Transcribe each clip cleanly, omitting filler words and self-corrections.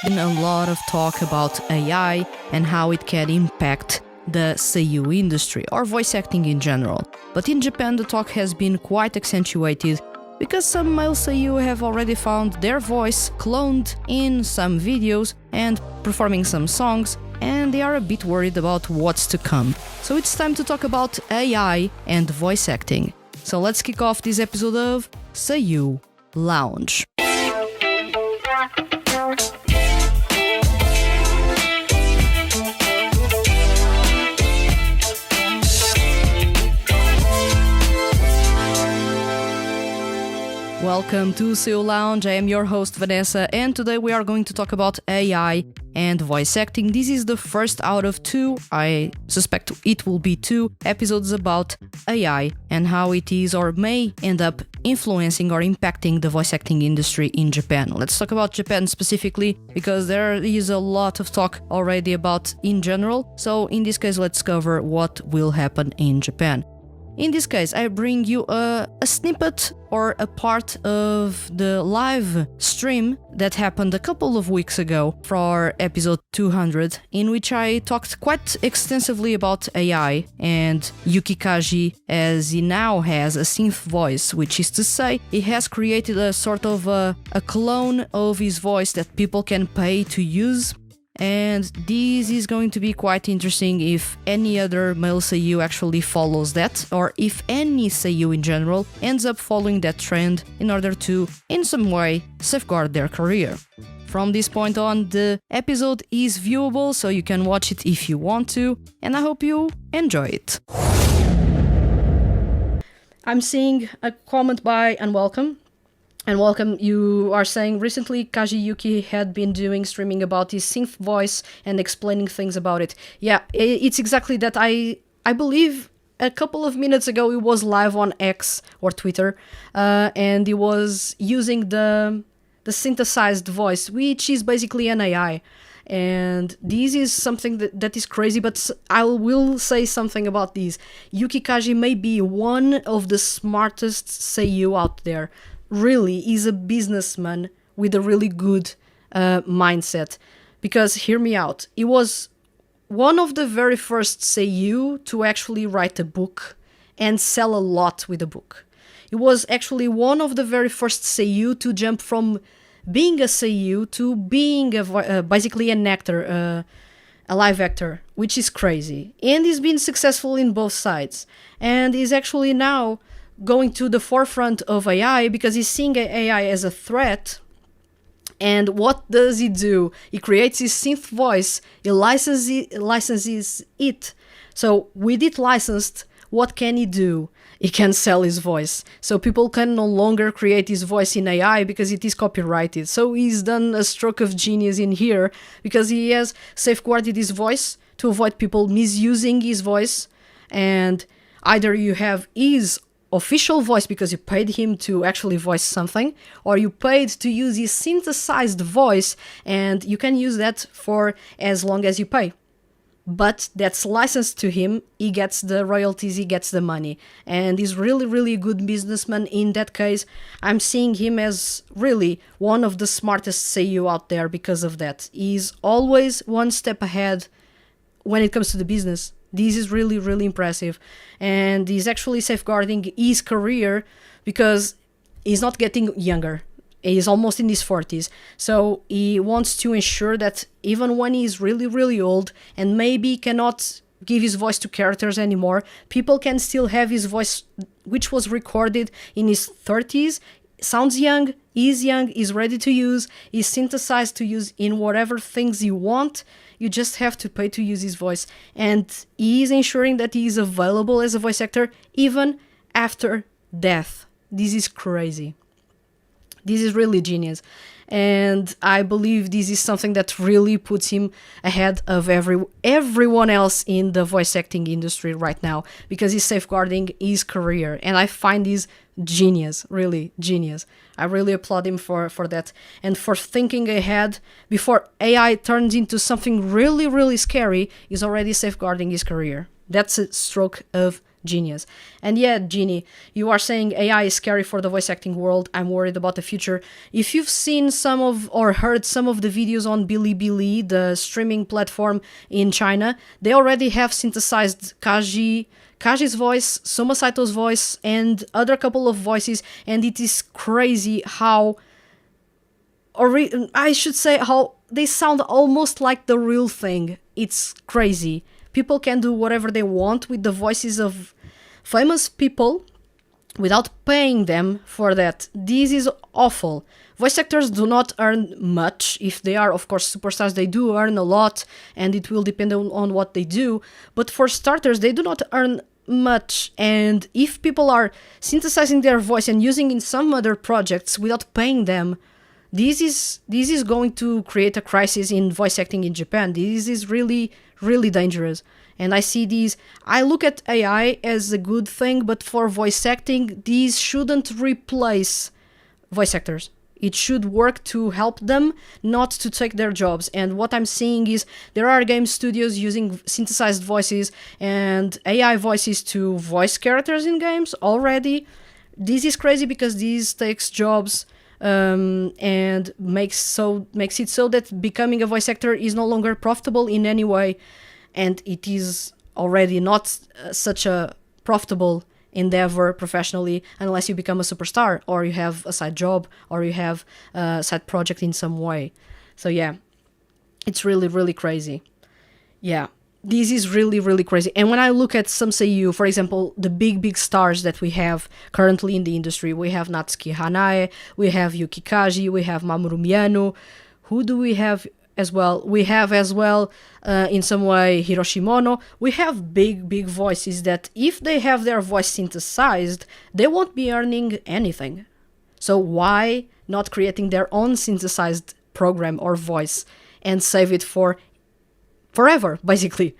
been a lot of talk about AI and how it can impact the Seiyuu industry or voice acting in general. But in Japan the talk has been quite accentuated because some male Seiyuu have already found their voice cloned in some videos and performing some songs, and they are a bit worried about what's to come. So it's time to talk about AI and voice acting. So let's kick off this episode of Seiyuu Lounge. Welcome to Seiyuu Lounge, I am your host Vanessa, and today we are going to talk about AI and voice acting. This is the first out of two, I suspect it will be two, episodes about AI and how it is or may end up influencing or impacting the voice acting industry in Japan. Let's talk about Japan specifically, because there is a lot of talk already about in general, so in this case let's cover what will happen in Japan. In this case, I bring you a snippet or a part of the live stream that happened a couple of weeks ago for episode 200, in which I talked quite extensively about AI and Yuki Kaji, as he now has a synth voice, which is to say, he has created a sort of a clone of his voice that people can pay to use. And this is going to be quite interesting if any other male Seiyuu actually follows that, or if any Seiyuu in general ends up following that trend in order to, in some way, safeguard their career. From this point on, the episode is viewable, so you can watch it if you want to, and I hope you enjoy it. I'm seeing a comment by Unwelcome. And welcome, you are saying recently Kaji Yuki had been doing streaming about his synth voice and explaining things about it. Yeah, it's exactly that. I believe a couple of minutes ago he was live on X or Twitter, and he was using the synthesized voice, which is basically an AI. And this is something that is crazy, but I will say something about this. Yuki Kaji may be one of the smartest Seiyuu out there. Really is a businessman with a really good mindset, because hear me out, he was one of the very first Seiyuu to actually write a book and sell a lot with a book. He was actually one of the very first Seiyuu to jump from being a Seiyuu to being basically an actor, a live actor, which is crazy, and he's been successful in both sides, and he's actually now going to the forefront of AI because he's seeing AI as a threat. And what does he do? He creates his synth voice, he licenses it. So with it licensed, what can he do? He can sell his voice. So people can no longer create his voice in AI because it is copyrighted. So he's done a stroke of genius in here because he has safeguarded his voice to avoid people misusing his voice. And either you have his official voice because you paid him to actually voice something, or you paid to use his synthesized voice, and you can use that for as long as you pay. But that's licensed to him, he gets the royalties, he gets the money, and he's really a good businessman in that case. I'm seeing him as really one of the smartest Seiyuu out there because of that. He's always one step ahead when it comes to the business. This is really impressive, and he's actually safeguarding his career because he's not getting younger. He's almost in his 40s, so he wants to ensure that even when he's really old and maybe cannot give his voice to characters anymore, people can still have his voice, which was recorded in his 30s, sounds young, is ready to use, is synthesized to use in whatever things you want. You just have to pay to use his voice, and he is ensuring that he is available as a voice actor even after death. This is crazy. This is really genius, and I believe this is something that really puts him ahead of everyone else in the voice acting industry right now, because he's safeguarding his career, and I find this genius, really genius. I really applaud him for that, and for thinking ahead before AI turns into something really scary. He's already safeguarding his career. That's a stroke of Genius. And yeah, Jeannie, you are saying AI is scary for the voice acting world. I'm worried about the future. If you've seen some of or heard some of the videos on Bilibili, the streaming platform in China, they already have synthesized Kaji's voice, Soma Saito's voice, and other couple of voices, and it is crazy how, or I should say, how they sound almost like the real thing. It's crazy. People can do whatever they want with the voices of famous people without paying them for that. This is awful. Voice actors do not earn much. If they are, of course, superstars, they do earn a lot, and it will depend on what they do. But for starters, they do not earn much. And if people are synthesizing their voice and using in some other projects without paying them, this is going to create a crisis in voice acting in Japan. This is really, really dangerous. And I see these, I look at AI as a good thing, but for voice acting, these shouldn't replace voice actors. It should work to help them, not to take their jobs. And what I'm seeing is there are game studios using synthesized voices and AI voices to voice characters in games already. This is crazy because this takes jobs and makes it so that becoming a voice actor is no longer profitable in any way, and it is already not such a profitable endeavor professionally unless you become a superstar or you have a side job or you have a side project in some way. So yeah, it's really, really crazy. Yeah, this is really, really crazy. And when I look at some Seiyuu, for example, the big stars that we have currently in the industry, we have Natsuki Hanae, we have Yuki Kaji, we have Mamoru Miyano. Who do we have as well? We have as well, in some way, Hiroshi Mono. We have big voices that if they have their voice synthesized, they won't be earning anything. So why not creating their own synthesized program or voice and save it for forever, basically?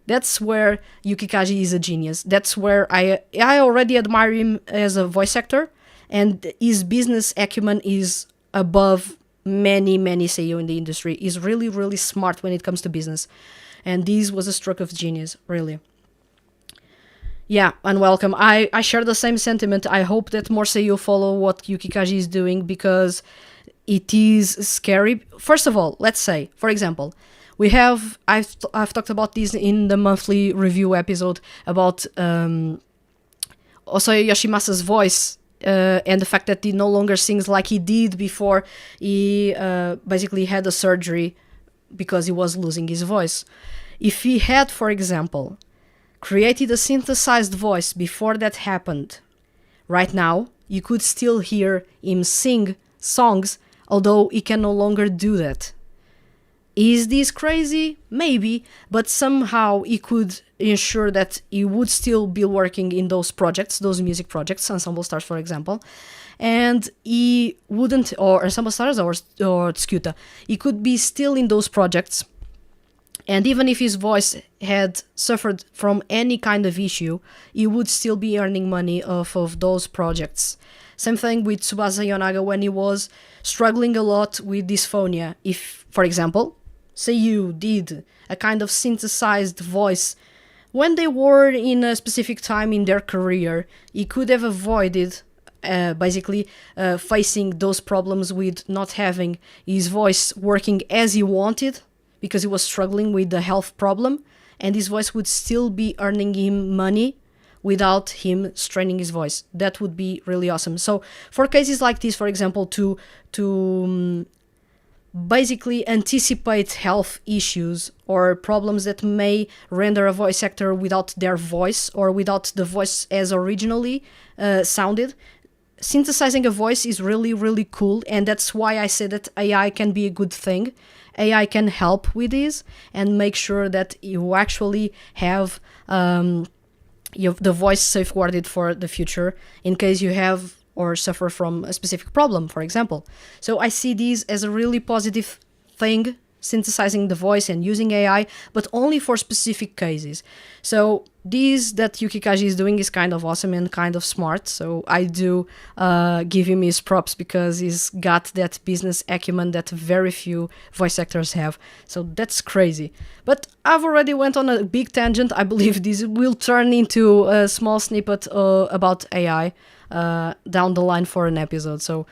That's where Yuki Kaji is a genius. That's where I already admire him as a voice actor, and his business acumen is above many Seiyuu in the industry. He's really, really smart when it comes to business. And this was a stroke of genius, really. Yeah, Unwelcome. I share the same sentiment. I hope that more Seiyuu follow what Yuki Kaji is doing, because it is scary. First of all, let's say, for example, I've talked about this in the monthly review episode about Osoyo Yoshimasa's voice, and the fact that he no longer sings like he did before he basically had a surgery because he was losing his voice. If he had, for example, created a synthesized voice before that happened, right now you could still hear him sing songs, although he can no longer do that. Is this crazy? Maybe, but somehow he could ensure that he would still be working in those projects, those music projects, Ensemble Stars, for example, and he wouldn't, or Ensemble Stars or Tsukuta, he could be still in those projects, and even if his voice had suffered from any kind of issue, he would still be earning money off of those projects. Same thing with Tsubasa Yonaga when he was struggling a lot with dysphonia. If, for example, Seiyuu did a kind of synthesized voice when they were in a specific time in their career, he could have avoided facing those problems with not having his voice working as he wanted, because he was struggling with the health problem, and his voice would still be earning him money without him straining his voice. That would be really awesome. So for cases like this, for example, to basically anticipate health issues or problems that may render a voice actor without their voice or without the voice as originally sounded, synthesizing a voice is really, really cool, and that's why I say that AI can be a good thing. AI can help with this and make sure that you actually have the voice safeguarded for the future in case you have or suffer from a specific problem, for example. So I see these as a really positive thing, synthesizing the voice and using AI, but only for specific cases. So this that Yuki Kaji is doing is kind of awesome and kind of smart. So I do give him his props because he's got that business acumen that very few voice actors have. So that's crazy. But I've already went on a big tangent. I believe this will turn into a small snippet about AI down the line for an episode. So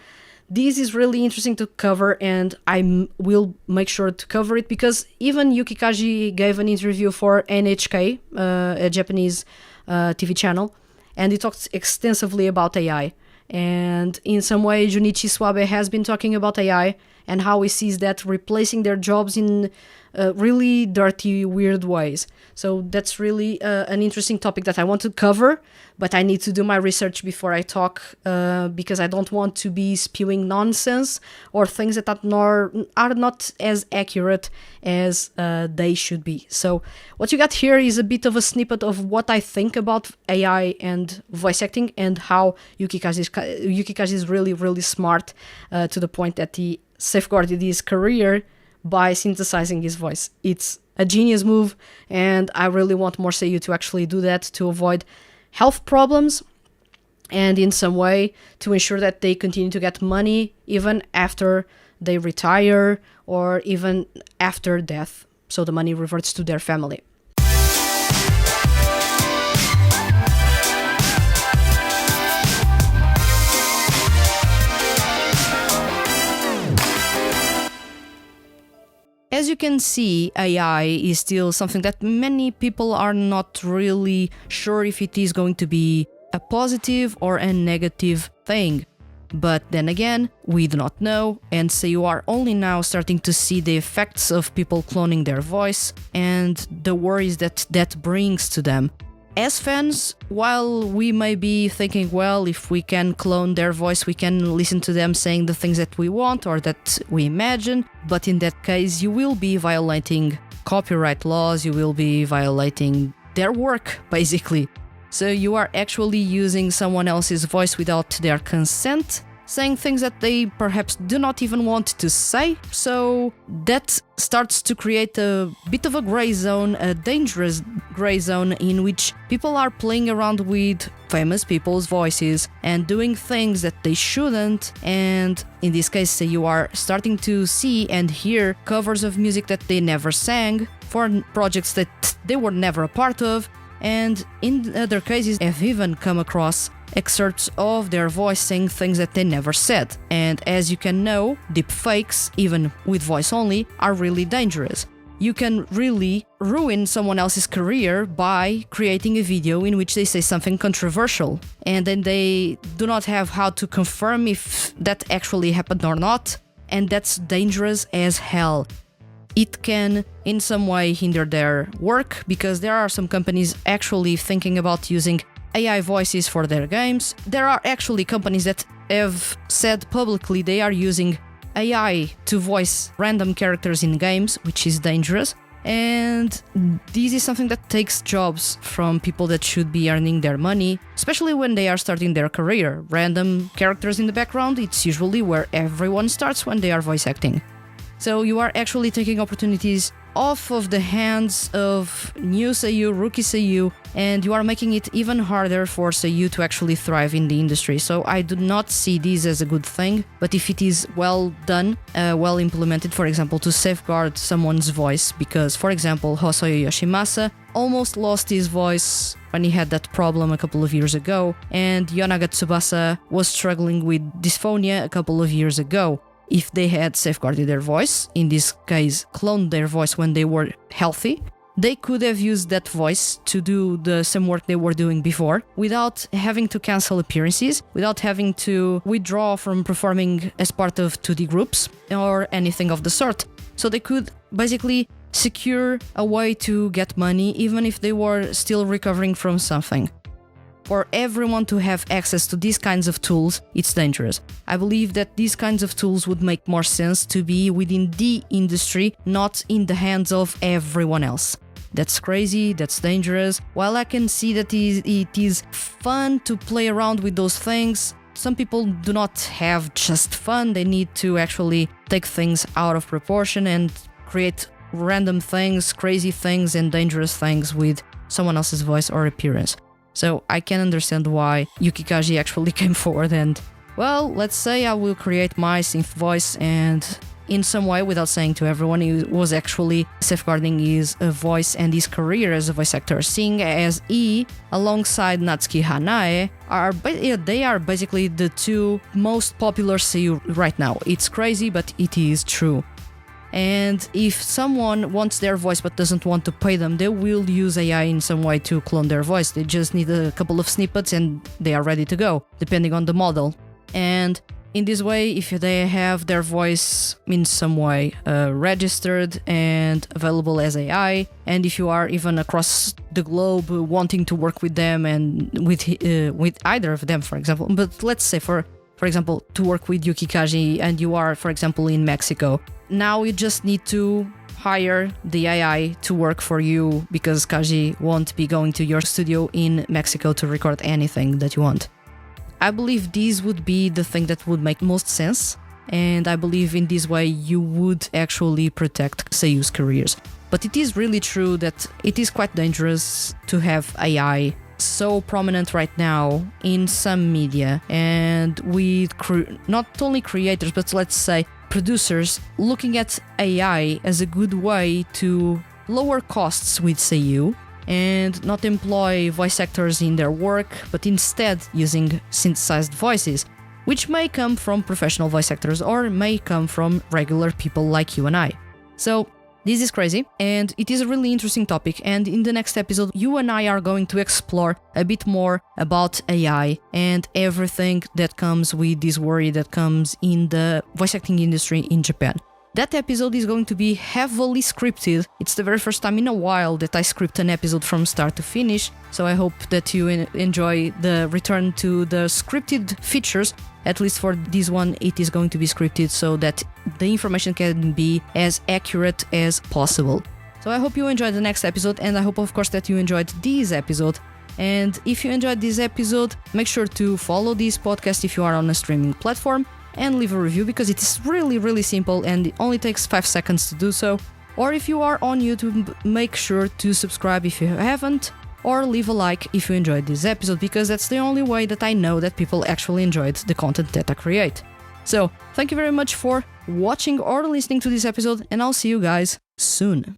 this is really interesting to cover, and I will make sure to cover it because even Yuki Kaji gave an interview for NHK, a Japanese TV channel, and he talked extensively about AI. And in some way, Junichi Suabe has been talking about AI and how he sees that replacing their jobs in really dirty, weird ways. So that's really an interesting topic that I want to cover, but I need to do my research before I talk because I don't want to be spewing nonsense or things that are not as accurate as they should be. So what you got here is a bit of a snippet of what I think about AI and voice acting and how Yuki Kaji is really, really smart to the point that he safeguarded his career by synthesizing his voice. It's a genius move, and I really want more Seiyuu to actually do that to avoid health problems and in some way to ensure that they continue to get money even after they retire or even after death, so the money reverts to their family. As you can see, AI is still something that many people are not really sure if it is going to be a positive or a negative thing. But then again, we do not know, and so you are only now starting to see the effects of people cloning their voice and the worries that that brings to them. As fans, while we may be thinking, well, if we can clone their voice, we can listen to them saying the things that we want or that we imagine, but in that case, you will be violating copyright laws, you will be violating their work, basically. So you are actually using someone else's voice without their consent, saying things that they perhaps do not even want to say. So that starts to create a bit of a gray zone, a dangerous gray zone in which people are playing around with famous people's voices and doing things that they shouldn't. And in this case, you are starting to see and hear covers of music that they never sang for projects that they were never a part of. And in other cases, have even come across excerpts of their voice saying things that they never said. And as you can know, deepfakes, even with voice only, are really dangerous. You can really ruin someone else's career by creating a video in which they say something controversial, and then they do not have how to confirm if that actually happened or not, and that's dangerous as hell. It can in some way hinder their work, because there are some companies actually thinking about using AI voices for their games. There are actually companies that have said publicly they are using AI to voice random characters in games, which is dangerous. And this is something that takes jobs from people that should be earning their money, especially when they are starting their career. Random characters in the background, it's usually where everyone starts when they are voice acting. So you are actually taking opportunities off of the hands of new Seiyuu, rookie Seiyuu, and you are making it even harder for Seiyuu to actually thrive in the industry. So I do not see this as a good thing, but if it is well done, well implemented, for example, to safeguard someone's voice, because, for example, Hosoyo Yoshimasa almost lost his voice when he had that problem a couple of years ago, and Yonaga Tsubasa was struggling with dysphonia a couple of years ago. If they had safeguarded their voice, in this case cloned their voice when they were healthy, they could have used that voice to do the same work they were doing before without having to cancel appearances, without having to withdraw from performing as part of 2D groups or anything of the sort. So they could basically secure a way to get money even if they were still recovering from something. For everyone to have access to these kinds of tools, it's dangerous. I believe that these kinds of tools would make more sense to be within the industry, not in the hands of everyone else. That's crazy, that's dangerous. While I can see that it is fun to play around with those things, some people do not have just fun, they need to actually take things out of proportion and create random things, crazy things, and dangerous things with someone else's voice or appearance. So I can understand why Yuki Kaji actually came forward and, well, let's say I will create my synth voice, and in some way, without saying to everyone, he was actually safeguarding his voice and his career as a voice actor, seeing as he, alongside Natsuki Hanae, they are basically the two most popular seiyuu right now. It's crazy, but it is true. And if someone wants their voice but doesn't want to pay them, they will use AI in some way to clone their voice. They just need a couple of snippets and they are ready to go, depending on the model. And in this way, if they have their voice in some way registered and available as AI, and if you are even across the globe wanting to work with them and with either of them, for example, but let's say for example, to work with Yuki Kaji and you are, for example, in Mexico, now you just need to hire the AI to work for you because Kaji won't be going to your studio in Mexico to record anything that you want. I believe this would be the thing that would make most sense, and I believe in this way you would actually protect seiyu's careers. But it is really true that it is quite dangerous to have AI so prominent right now in some media, and with not only creators, but let's say producers looking at AI as a good way to lower costs with seiyuu and not employ voice actors in their work, but instead using synthesized voices, which may come from professional voice actors or may come from regular people like you and I. So this is crazy, and it is a really interesting topic, and in the next episode you and I are going to explore a bit more about AI and everything that comes with this worry that comes in the voice acting industry in Japan. That episode is going to be heavily scripted. It's the very first time in a while that I script an episode from start to finish, so I hope that you enjoy the return to the scripted features. At least for this one, it is going to be scripted so that the information can be as accurate as possible. So I hope you enjoyed the next episode, and I hope, of course, that you enjoyed this episode. And if you enjoyed this episode, make sure to follow this podcast if you are on a streaming platform, and leave a review because it is really, really simple and it only takes 5 seconds to do so. Or if you are on YouTube, make sure to subscribe if you haven't, or leave a like if you enjoyed this episode, because that's the only way that I know that people actually enjoyed the content that I create. So, thank you very much for watching or listening to this episode, and I'll see you guys soon.